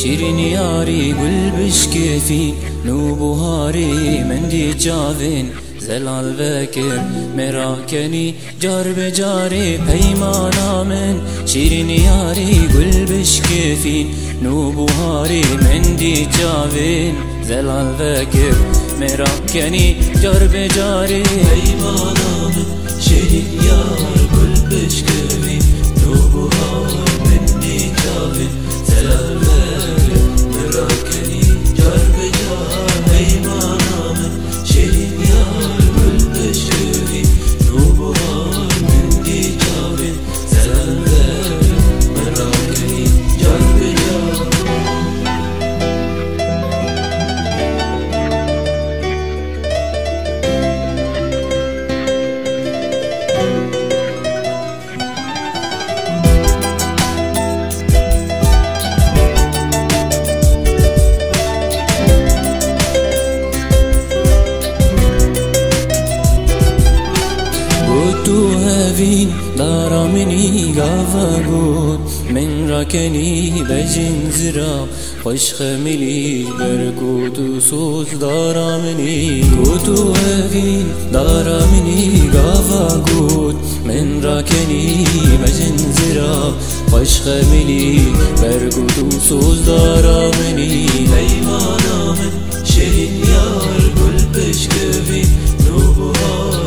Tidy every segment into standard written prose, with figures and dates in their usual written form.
شیرین یاری گل بشکفی نو بهاری من دی جاوین زلال وکر مراکنی جار بجاری پیمانا من شیرین یاری گل بشکفی نو بهاری من دی جاوین زلال وکر مراکنی جار بجاری پیمانا من شیرین یار گل بشکفی نو بهاری من دی جاوین زلال وکر مراکنی جار بجاری پیمانا من شیرین یار گل بشکفی نو بهاری من دی جاوین زلال وکر مراکنی جار بجاری تو هفین دارا منی گاوا گود من راکنی بجن زرا خوش خملی برگود و سوز دارا منی تو هفین دارا منی گاوا گود من راکنی بجن زرا خوش خملی برگود و سوز دارا منی پیمانا من شیرین یار گل بشکفی نو بهار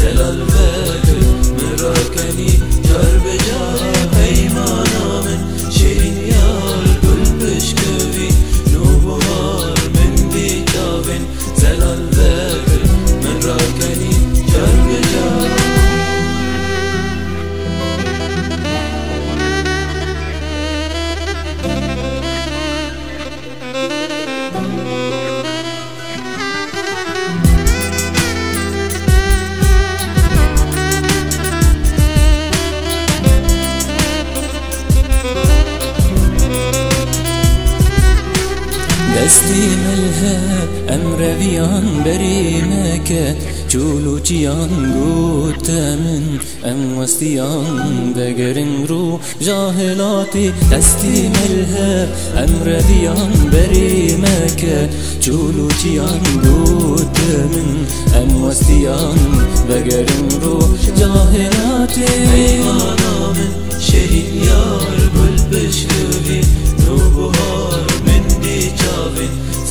زلال وکر مراکنی جار بجار پیمانا من شیرین یار گل بشکفی نو بهار من دی جاوین زلال وکر مراکنی جار بجار دستی ملهب امر ویان بری مکت چولو چیان گوت من ام وستیان بگرن رو جاهلاتی دستی ملهب امر ویان بری مکت چولو چیان گوت من ام وستیان بگرن رو جاهلاتی پیمانا من شیرین یار گل بشکفی نو بهار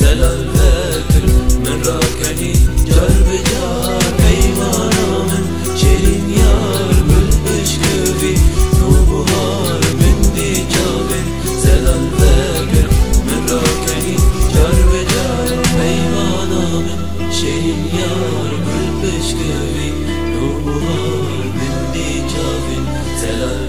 زلال وکر مراکنی جار بجار پیمانا من شیرین یار گل بشکفی نو بهار من دی جاوین زلال وکر مراکنی جار بجار پیمانا من شیرین یار گل بشکفی نو بهار من دی جاوین زلال